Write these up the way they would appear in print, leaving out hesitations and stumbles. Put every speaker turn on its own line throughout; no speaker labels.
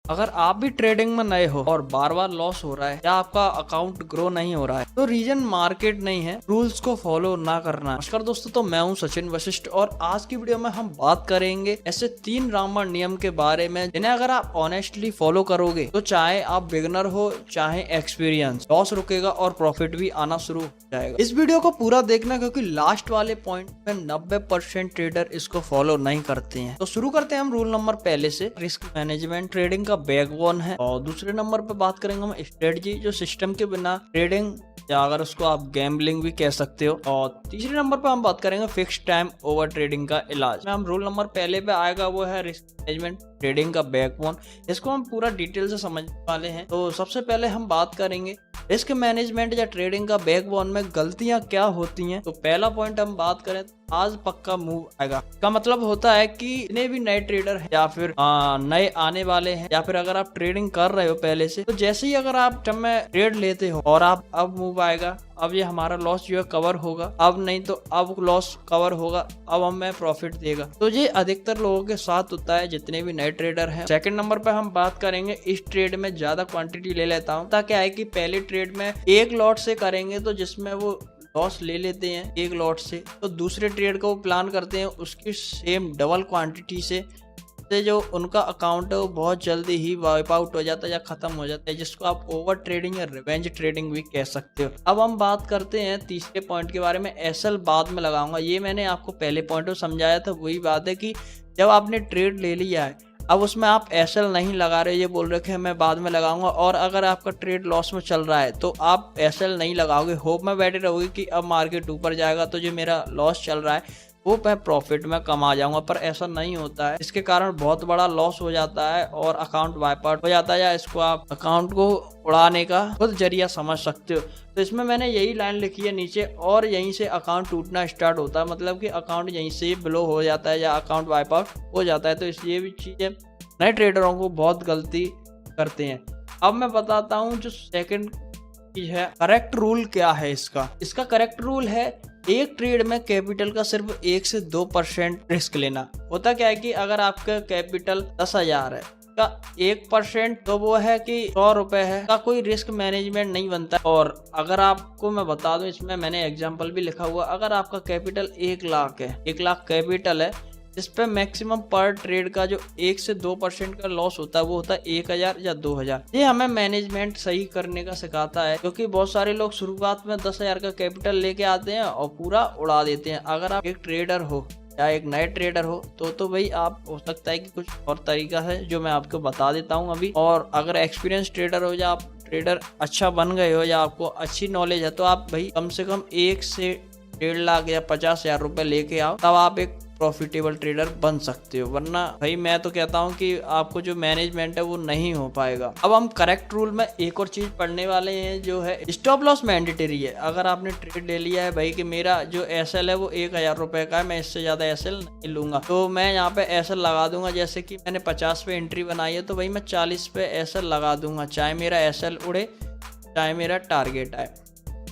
अगर आप भी ट्रेडिंग में नए हो और बार बार लॉस हो रहा है या आपका अकाउंट ग्रो नहीं हो रहा है तो रीजन मार्केट नहीं है, रूल्स को फॉलो ना करना। नमस्कार दोस्तों, तो मैं हूं सचिन वशिष्ठ और आज की वीडियो में हम बात करेंगे ऐसे 3 रामबाण नियम के बारे में जिन्हें अगर आप ऑनेस्टली फॉलो करोगे तो चाहे आप बिगनर हो चाहे एक्सपीरियंस, लॉस रुकेगा और प्रॉफिट भी आना शुरू हो जाएगा। इस वीडियो को पूरा देखना क्योंकि लास्ट वाले पॉइंट में 90% ट्रेडर इसको फॉलो नहीं करते हैं। तो शुरू करते हैं हम रूल नंबर पहले से। रिस्क मैनेजमेंट ट्रेडिंग का बैकबोन है। और दूसरे नंबर पे बात करेंगे हम स्ट्रेटजी, जो सिस्टम के बिना ट्रेडिंग या अगर उसको आप गैम्बलिंग भी कह सकते हो। और तीसरे नंबर पे हम बात करेंगे फिक्स टाइम ओवर ट्रेडिंग का इलाज। हम रूल नंबर पहले पे आएगा वो है रिस्क मैनेजमेंट ट्रेडिंग का बैकबोन। इसको हम पूरा डिटेल से समझने वाले हैं। तो सबसे पहले हम बात करेंगे रिस्क मैनेजमेंट या ट्रेडिंग का बैकबोन में गलतियां क्या होती हैं। तो पहला पॉइंट हम बात करें आज पक्का मूव आएगा का मतलब होता है कि जितने भी नए ट्रेडर हैं या फिर नए आने वाले हैं या फिर अगर आप ट्रेडिंग कर रहे हो पहले से, तो जैसे ही अगर आप जब में ट्रेड लेते हो और आप अब मूव आएगा, अब ये हमारा लॉस जो है कवर होगा, अब नहीं तो अब लॉस कवर होगा, अब हमें प्रॉफिट देगा। तो ये अधिकतर लोगों के साथ होता है जितने भी नए ट्रेडर हैं। सेकंड नंबर पे हम बात करेंगे इस ट्रेड में ज्यादा क्वांटिटी ले लेता हूँ ताकि है कि पहले ट्रेड में एक लॉट से करेंगे तो जिसमें वो लॉस ले लेते हैं एक लॉट से, तो दूसरे ट्रेड को प्लान करते हैं उसकी सेम डबल क्वांटिटी से जो उनका अकाउंट है वो बहुत जल्दी ही वाइप आउट हो जाता है या खत्म हो जाता है, जिसको आप ओवर ट्रेडिंग या रिवेंज ट्रेडिंग भी कह सकते हो। अब हम बात करते हैं तीसरे पॉइंट के बारे में। एसएल बाद में लगाऊंगा, ये मैंने आपको पहले पॉइंट में समझाया था। वही बात है कि जब आपने ट्रेड ले लिया है अब उसमें आप एसएल नहीं लगा रहे, ये बोल रखे हैं मैं बाद में लगाऊंगा, और अगर आपका ट्रेड लॉस में चल रहा है तो आप एसएल नहीं लगाओगे, होप में बैठे रहोगे कि अब मार्केट ऊपर जाएगा तो जो मेरा लॉस चल रहा है वो मैं प्रॉफिट में कमा जाऊंगा। पर ऐसा नहीं होता है, इसके कारण बहुत बड़ा लॉस हो जाता है और अकाउंट वाइप आउट हो जाता है, या इसको आप अकाउंट को उड़ाने का खुद जरिया समझ सकते हो। तो इसमें मैंने यही लाइन लिखी है नीचे, और यहीं से अकाउंट टूटना स्टार्ट होता है, मतलब कि अकाउंट यहीं से ब्लो हो जाता है या अकाउंट वाइप आउट हो जाता है। तो इसलिए भी चीजें नए ट्रेडरों को बहुत गलती करते हैं। अब मैं बताता हूँ जो सेकंड चीज है, करेक्ट रूल क्या है इसका करेक्ट रूल है एक ट्रेड में कैपिटल का सिर्फ 1 से 2% रिस्क लेना। होता क्या है कि अगर आपका कैपिटल 10,000 है का 1% तो वो है कि 100 रुपए है का कोई रिस्क मैनेजमेंट नहीं बनता। और अगर आपको मैं बता दूं, इसमें मैंने एग्जांपल भी लिखा हुआ, अगर आपका कैपिटल 1 लाख है, 1 लाख कैपिटल है, इस पे मैक्सिमम पर ट्रेड का जो 1 से 2% का लॉस होता है वो होता है 1,000 या 2,000। ये हमें मैनेजमेंट सही करने का सिखाता है, क्योंकि बहुत सारे लोग शुरुआत में 10,000 का कैपिटल लेके आते हैं और पूरा उड़ा देते हैं। अगर आप एक ट्रेडर हो या एक नए ट्रेडर हो तो भाई आप हो सकता है कि कुछ और तरीका है जो मैं आपको बता देता हूँ अभी। और अगर एक्सपीरियंस ट्रेडर हो या आप ट्रेडर अच्छा बन गए हो या आपको अच्छी नॉलेज है तो आप भाई कम से कम 1 से 1.5 लाख या 50,000 रुपए लेके आओ, तब आप एक प्रॉफिटेबल ट्रेडर बन सकते हो। वरना भाई मैं तो कहता हूँ कि आपको जो मैनेजमेंट है वो नहीं हो पाएगा। अब हम करेक्ट रूल में एक और चीज पढ़ने वाले हैं जो है स्टॉप लॉस मैंडेटरी है। अगर आपने ट्रेड ले लिया है भाई कि मेरा जो एसएल है वो 1,000 रुपए का है, मैं इससे ज्यादा एसएल नहीं लूंगा, तो मैं यहाँ पे एसएल लगा दूंगा। जैसे कि मैंने 50 पे एंट्री बनाई है तो भाई मैं 40 पे एसएल लगा दूंगा, चाहे मेरा एसएल उड़े चाहे मेरा टारगेट आए।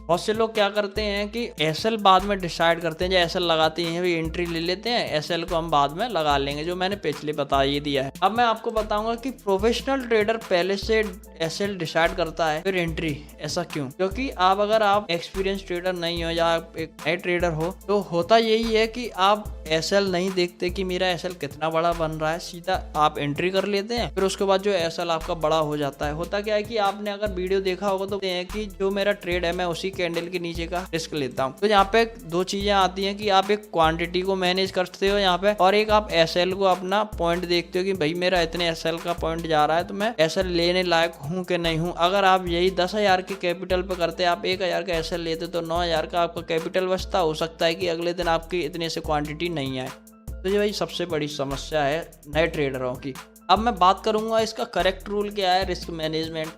बहुत से लोग क्या करते हैं कि एसएल बाद में डिसाइड करते हैं, जो एसएल लगाते हैं भी एंट्री ले लेते हैं, एसएल को हम बाद में लगा लेंगे, जो मैंने पिछले बता ये दिया है। अब मैं आपको बताऊंगा कि प्रोफेशनल ट्रेडर पहले से एसएल डिसाइड करता है फिर एंट्री। ऐसा क्यों? क्योंकि अगर आप एक्सपीरियंस ट्रेडर नहीं हो या आप एक नए ट्रेडर हो तो होता यही है कि आप एसएल नहीं देखते कि मेरा एसएल कितना बड़ा बन रहा है, सीधा आप एंट्री कर लेते हैं, फिर उसके बाद जो एसएल आपका बड़ा हो जाता है। होता क्या है कि आपने अगर वीडियो देखा होगा तो कि जो मेरा ट्रेड है मैं उसी कैंडल के नीचे का रिस्क लेता हूँ। तो यहाँ पे 2 चीजें आती हैं कि आप एक क्वांटिटी को मैनेज करते हो यहाँ पे, और एक आप एसएल को अपना पॉइंट देखते हो कि भाई मेरा इतने एसएल का पॉइंट जा रहा है तो मैं एसएल लेने लायक हूँ कि नहीं हूँ। अगर आप यही 10,000 के कैपिटल पे करते, आप 1,000 का एसएल लेते तो 9,000 का आपका कैपिटल बचता। हो सकता है कि अगले दिन आपकी इतने से क्वांटिटी नहीं आए। तो ये भाई सबसे बड़ी समस्या है नए ट्रेडरों की। अब मैं बात करूंगा इसका करेक्ट रूल क्या है रिस्क मैनेजमेंट।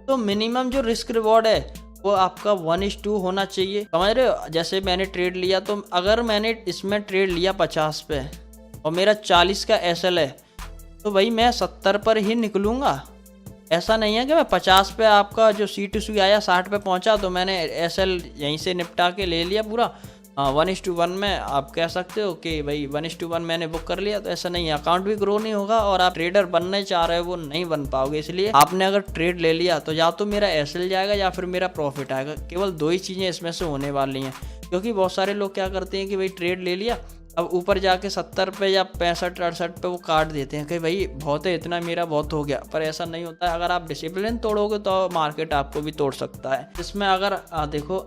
तो मिनिमम जो रिस्क रिवॉर्ड है वो आपका 1:2 होना चाहिए, समझ रहे हो। जैसे मैंने ट्रेड लिया तो अगर मैंने इसमें ट्रेड लिया 50 पे और मेरा 40 का एसएल है तो भाई मैं 70 पर ही निकलूंगा। ऐसा नहीं है कि मैं 50 पे आपका जो C2C आया 60 पे पहुंचा तो मैंने एसएल यहीं से निपटा के ले लिया पूरा, 1:1 में आप कह सकते हो कि भाई 1:1 मैंने बुक कर लिया, तो ऐसा नहीं है, अकाउंट भी ग्रो नहीं होगा और आप ट्रेडर बनने चाह रहे हो वो नहीं बन पाओगे। इसलिए आपने अगर ट्रेड ले लिया तो या तो मेरा एसएल जाएगा या फिर मेरा प्रॉफिट आएगा, केवल दो ही चीजें इसमें से होने वाली हैं। क्योंकि बहुत सारे लोग क्या करते हैं कि भाई ट्रेड ले लिया, अब ऊपर जाके 70 पे या 65-68 पे वो काट देते हैं कि भाई बहुत है, इतना मेरा बहुत हो गया। पर ऐसा नहीं होता है, अगर आप डिसिप्लिन तोड़ोगे तो मार्केट आपको भी तोड़ सकता है। इसमें अगर देखो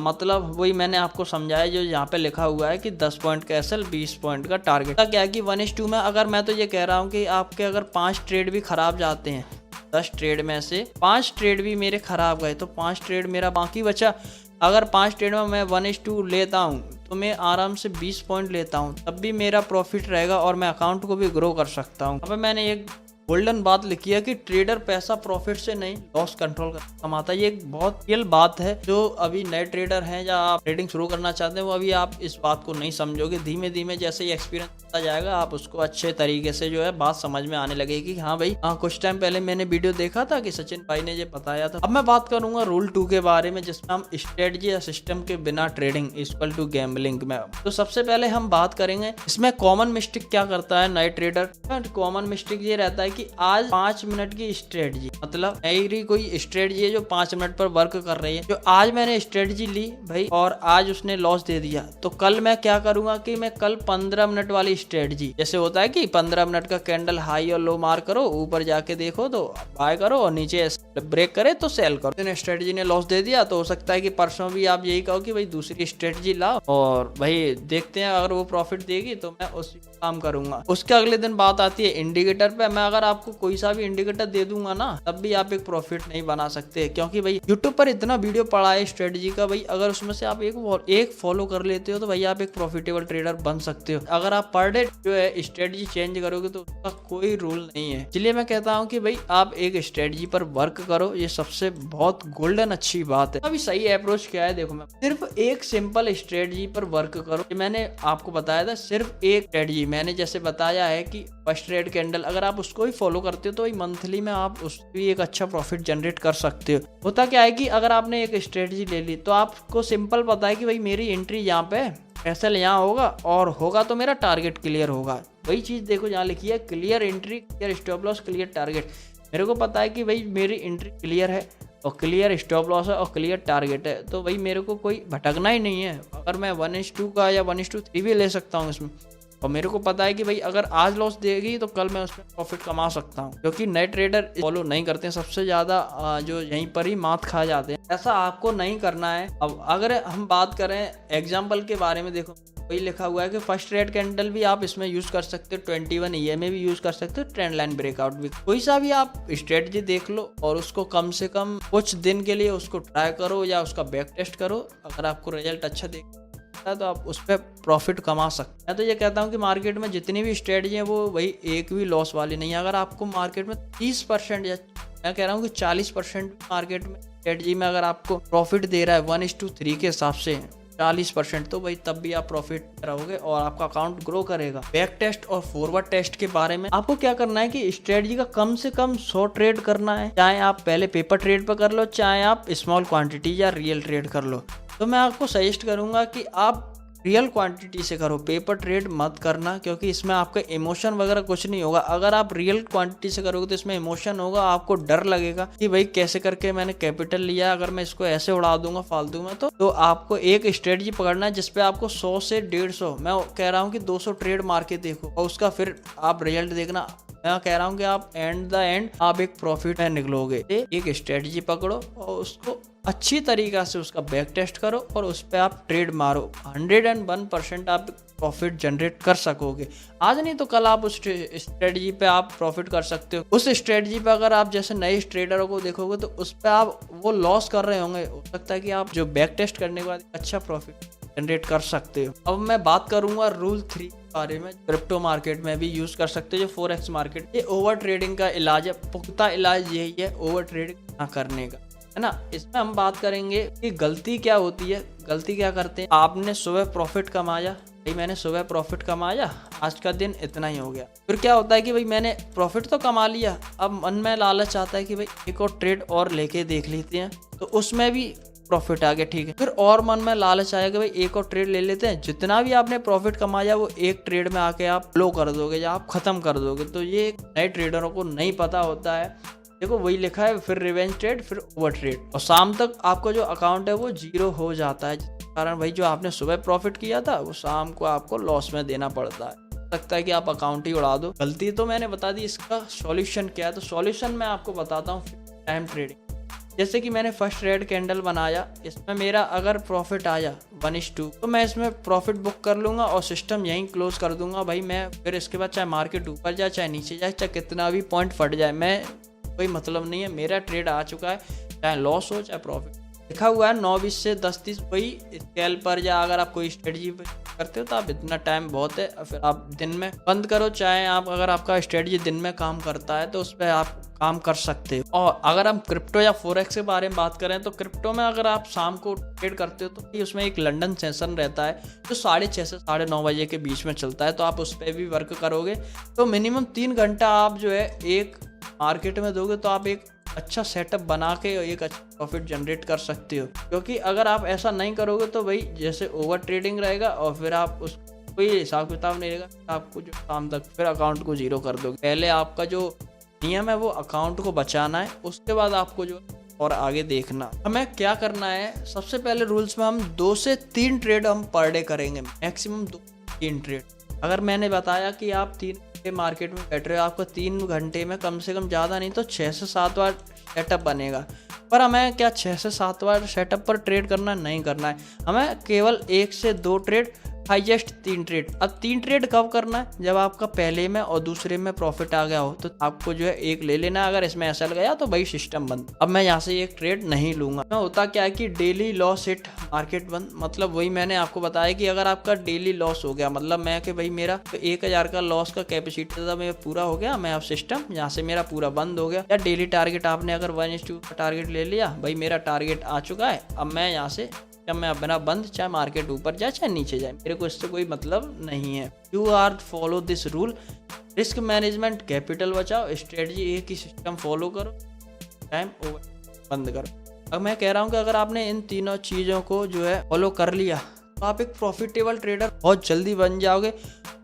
मतलब वही मैंने आपको समझाया जो यहाँ पे लिखा हुआ है कि 10 पॉइंट का एसएल 20 पॉइंट का टारगेट। क्या है कि 1:2 में अगर मैं तो ये कह रहा हूँ कि आपके अगर 5 ट्रेड भी खराब जाते हैं, 10 ट्रेड में से 5 ट्रेड भी मेरे खराब गए तो 5 ट्रेड मेरा बाकी बचा। अगर 5 ट्रेड में मैं 1:2 लेता हूँ तो मैं आराम से 20 पॉइंट लेता हूँ, तब भी मेरा प्रॉफिट रहेगा और मैं अकाउंट को भी ग्रो कर सकता हूँ। अब मैंने एक गोल्डन बात लिखी है कि ट्रेडर पैसा प्रॉफिट से नहीं लॉस कंट्रोल कर कमाता है। ये एक बहुत रियल बात है। जो अभी नए ट्रेडर हैं या आप ट्रेडिंग शुरू करना चाहते हैं वो अभी आप इस बात को नहीं समझोगे। धीमे धीमे जैसे ही एक्सपीरियंस होता जाएगा आप उसको अच्छे तरीके से जो है बात समझ में आने लगेगी। हाँ भाई, कुछ टाइम पहले मैंने वीडियो देखा था कि सचिन भाई ने ये बताया था। अब मैं बात करूंगा रूल 2 के बारे में, जिसमें हम स्ट्रेटजी या सिस्टम के बिना ट्रेडिंग इक्वल टू गैम्बलिंग में। तो सबसे पहले हम बात करेंगे इसमें कॉमन मिस्टेक क्या करता है नए ट्रेडर। कॉमन मिस्टेक ये रहता है कि आज 5 मिनट की स्ट्रेटजी, मतलब मेरी कोई स्ट्रेटजी है जो 5 मिनट पर वर्क कर रही है, जो आज मैंने स्ट्रेटजी ली भाई और आज उसने लॉस दे दिया, तो कल मैं क्या करूंगा कि मैं कल 15 मिनट वाली स्ट्रेटजी, जैसे होता है कि 15 मिनट का कैंडल हाई और लो मार करो, ऊपर जाके देखो तो बाय करो और नीचे ब्रेक करे तो सेल करो। स्ट्रेटजी ने लॉस दे दिया तो हो सकता है कि परसों भी आप यही कहो कि भाई दूसरी स्ट्रेटजी लाओ और भाई देखते हैं अगर वो प्रॉफिट देगी तो मैं उसी काम करूंगा। उसके अगले दिन बात आती है इंडिकेटर पे। मैं अगर आपको कोई सा भी इंडिकेटर दे दूंगा ना तब भी आप एक प्रॉफिट नहीं बना सकते, क्योंकि भाई यूट्यूब पर इतना वीडियो पड़ा है स्ट्रेटजी का, भाई अगर उसमें से आप एक फॉलो कर लेते हो तो भाई आप एक प्रॉफिटेबल ट्रेडर बन सकते हो। अगर आप पर डे जो है स्ट्रेटजी चेंज करोगे तो उसका कोई रूल नहीं है। इसलिए मैं कहता हूँ कि भाई आप एक स्ट्रेटजी पर वर्क करो, ये सबसे बहुत गोल्डन अच्छी बात है। अभी सही अप्रोच क्या है देखो, मैं सिर्फ एक सिंपल स्ट्रेटजी पर वर्क करो। मैंने आपको बताया था सिर्फ एक स्ट्रेटजी, मैंने जैसे बताया है कि फर्स्ट रेड कैंडल, अगर आप उसको ही फॉलो करते हो तो मंथली में आप उसकी भी एक अच्छा प्रॉफिट जनरेट कर सकते हो। होता क्या है कि अगर आपने एक स्ट्रेटजी ले ली तो आपको सिंपल पता है कि भाई मेरी एंट्री यहाँ पे, एसएल यहाँ होगा और होगा तो मेरा टारगेट क्लियर होगा। वही चीज देखो यहाँ लिखी है, clear entry, clear stop loss, clear target. मेरे को पता है कि भाई मेरी एंट्री क्लियर है और क्लियर स्टॉप लॉस है और क्लियर टारगेट है, तो भाई मेरे को कोई भटकना ही नहीं है। अगर मैं 1:2 का या 1:3 भी ले सकता हूँ इसमें, और मेरे को पता है कि भाई अगर आज लॉस देगी तो कल मैं उसमें प्रॉफिट कमा सकता हूँ, क्योंकि नए ट्रेडर फॉलो नहीं करते हैं। सबसे ज्यादा जो यहीं पर ही मात खा जाते हैं। ऐसा आपको नहीं करना है। अब अगर हम बात करें एग्जाम्पल के बारे में, देखो वही लिखा हुआ है कि फर्स्ट रेड कैंडल भी आप इसमें यूज कर सकते हो, 21 EMA भी यूज कर सकते हो, ट्रेंड लाइन ब्रेकआउट भी, कोई सा भी आप स्ट्रेटजी देख लो और उसको कम से कम कुछ दिन के लिए उसको ट्राई करो या उसका बैक टेस्ट करो। अगर आपको रिजल्ट अच्छा देखता है तो आप उस पर प्रॉफिट कमा सकते हैं। मैं तो ये कहता हूँ कि मार्केट में जितनी भी स्ट्रेटजी है वो वही एक भी लॉस वाली नहीं है। अगर आपको मार्केट में 30% या मैं कह रहा हूँ कि 40% मार्केट में स्ट्रेटजी में अगर आपको प्रॉफिट दे रहा है 1:3 के हिसाब से 40%, तो भाई तब भी आप प्रॉफिट रहोगे और आपका अकाउंट ग्रो करेगा। बैक टेस्ट और फॉरवर्ड टेस्ट के बारे में आपको क्या करना है कि स्ट्रेटजी का कम से कम 100 ट्रेड करना है, चाहे आप पहले पेपर ट्रेड पर कर लो, चाहे आप स्मॉल क्वांटिटी या रियल ट्रेड कर लो। तो मैं आपको सजेस्ट करूंगा कि आप रियल क्वांटिटी से करो, पेपर ट्रेड मत करना, क्योंकि इसमें आपका इमोशन वगैरह कुछ नहीं होगा। अगर आप रियल क्वांटिटी से करोगे तो इसमें इमोशन होगा, आपको डर लगेगा कि भाई कैसे करके मैंने कैपिटल लिया, अगर मैं इसको ऐसे उड़ा दूंगा फालतू में। तो आपको एक स्ट्रेटजी पकड़ना है जिसपे आपको 100 से 150, मैं कह रहा हूँ कि 200 ट्रेड मार के देखो और उसका फिर आप रिजल्ट देखना। मैं कह रहा हूँ कि आप एंड आप एक प्रॉफिट में निकलोगे। एक स्ट्रेटजी पकड़ो और उसको अच्छी तरीका से उसका बैक टेस्ट करो और उस पर आप ट्रेड मारो, 101% आप प्रॉफिट जनरेट कर सकोगे। आज नहीं तो कल आप उस स्ट्रेटजी पे आप प्रॉफिट कर सकते हो। उस स्ट्रेटजी पे अगर आप जैसे नए ट्रेडरों को देखोगे तो उस पर आप वो लॉस कर रहे होंगे, हो सकता है कि आप जो बैक टेस्ट करने के बाद अच्छा प्रॉफिट जनरेट कर सकते हो। अब मैं बात करूंगा रूल 3 बारे में, क्रिप्टो मार्केट में भी यूज कर सकते हो, जो फॉरेक्स मार्केट। ये ओवर ट्रेडिंग का इलाज है, पुख्ता इलाज यही है ओवर ट्रेडिंग ना करने का, है ना। इसमें हम बात करेंगे कि गलती क्या होती है। गलती क्या करते हैं, आपने सुबह प्रॉफिट कमाया, भाई मैंने सुबह प्रॉफिट कमाया, आज का दिन इतना ही हो गया। फिर क्या होता है कि भाई मैंने प्रॉफिट तो कमा लिया, अब मन में लालच आता है कि भाई एक और ट्रेड और लेके देख लेते हैं, तो उसमें भी प्रॉफिट आ गया, ठीक है। फिर और मन में लालच आया कि भाई एक और ट्रेड ले लेते हैं, जितना भी आपने प्रॉफिट कमाया वो एक ट्रेड में आके आप लो कर दोगे या आप खत्म कर दोगे। तो ये नए ट्रेडरों को नहीं पता होता है। देखो वही लिखा है, फिर रिवेंज ट्रेड, फिर ओवर ट्रेड, और शाम तक आपका जो अकाउंट है वो जीरो हो जाता है, जिसके कारण भाई जो आपने सुबह प्रॉफिट किया था वो शाम को आपको लॉस में देना पड़ता है। लगता है कि आप अकाउंट ही उड़ा दो। गलती तो मैंने बता दी, इसका सॉल्यूशन क्या है। तो सॉल्यूशन मैं आपको बताता हूँ, टाइम ट्रेडिंग। जैसे कि मैंने फर्स्ट रेड कैंडल बनाया, इसमें मेरा अगर प्रॉफिट आया 1:2 तो मैं इसमें प्रॉफिट बुक कर लूंगा और सिस्टम यहीं क्लोज कर दूंगा भाई। मैं फिर इसके बाद चाहे मार्केट ऊपर जाए चाहे नीचे जाए, चाहे कितना भी पॉइंट फट जाए, मैं कोई मतलब नहीं है, मेरा ट्रेड आ चुका है, चाहे लॉस हो चाहे प्रॉफिट। लिखा हुआ है 9:20 से 10:30 वही स्केल पर, या अगर आप कोई स्ट्रेटजी करते हो तो आप इतना टाइम बहुत है, फिर आप दिन में बंद करो। चाहे आप अगर आपका स्ट्रेटजी दिन में काम करता है तो उस पर आप काम कर सकते हो। और अगर हम क्रिप्टो या फोरेक्स के बारे में बात करें तो क्रिप्टो में अगर आप शाम को ट्रेड करते हो तो उसमें एक लंदन सेशन रहता है जो 6:30 से 9:30 बजे के बीच में चलता है। तो आप उस पर भी वर्क करोगे तो मिनिमम 3 घंटा आप जो है एक मार्केट में दोगे तो आप एक अच्छा सेटअप बना के एक अच्छा प्रॉफिट जनरेट कर सकते हो। क्योंकि अगर आप ऐसा नहीं करोगे तो भाई जैसे ओवर ट्रेडिंग रहेगा और फिर आप उस कोई हिसाब किताब नहीं रहेगा, आपको जो शाम तक फिर अकाउंट को जीरो कर दोगे। पहले आपका जो नियम है वो अकाउंट को बचाना है, उसके बाद आपको जो और आगे देखना। हमें क्या करना है, सबसे पहले रूल्स में हम 2 से 3 ट्रेड हम पर डे करेंगे, मैक्सिमम 2 से 3 ट्रेड। अगर मैंने बताया कि आप 3 घंटे मार्केट में बैठ रहे हो, आपको 3 घंटे में कम से कम ज़्यादा नहीं तो 6 से 7 बार सेटअप बनेगा। पर हमें क्या 6 से 7 बार सेटअप पर ट्रेड करना नहीं करना है, हमें केवल 1 से 2 ट्रेड, हाईएस्ट 3 ट्रेड। अब 3 ट्रेड कब करना है, जब आपका पहले में और दूसरे में प्रॉफिट आ गया हो तो आपको जो है एक ले लेना है। अगर इसमें ऐसा गया तो भाई सिस्टम बंद। अब मैं यहाँ से एक ट्रेड नहीं लूंगा। मैं होता क्या है कि डेली लॉस हिट मार्केट बंद, मतलब वही मैंने आपको बताया कि अगर आपका डेली लॉस हो गया, मतलब मैं कि भाई मेरा 1000 का लॉस का कैपेसिटी था, मेरा पूरा हो गया, मैं अब सिस्टम यहाँ से मेरा पूरा बंद हो गया। या डेली टारगेट आपने अगर 1:2 का टारगेट ले लिया, भाई मेरा टारगेट आ चुका है, अब मैं यहाँ से जब मैं अपना बंद, चाहे मार्केट ऊपर जाए चाहे नीचे जाए, मेरे को इससे कोई मतलब नहीं है। You are follow this rule, risk management, capital बचाओ, स्ट्रेटजी एक ही सिस्टम फॉलो करो, टाइम ओवर बंद करो। अब मैं कह रहा हूँ कि अगर आपने इन तीनों चीज़ों को जो है फॉलो कर लिया तो आप एक प्रॉफिटेबल ट्रेडर बहुत जल्दी बन जाओगे।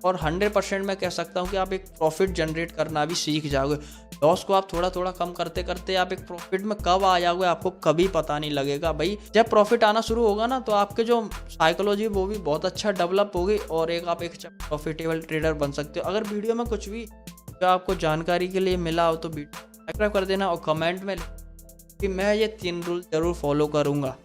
और 100% मैं कह सकता हूँ कि आप एक प्रॉफिट जनरेट करना भी सीख जाओगे। लॉस को आप थोड़ा थोड़ा कम करते करते आप एक प्रॉफिट में कब आ जाओगे आपको कभी पता नहीं लगेगा। भाई जब प्रॉफिट आना शुरू होगा ना तो आपके जो साइकोलॉजी वो भी बहुत अच्छा डेवलप होगी और आप एक प्रॉफिटेबल ट्रेडर बन सकते हो। अगर वीडियो में कुछ भी जो आपको जानकारी के लिए मिला हो तो वीडियो सब्सक्राइब कर देना और कमेंट में कि मैं ये 3 रूल जरूर फॉलो करूँगा।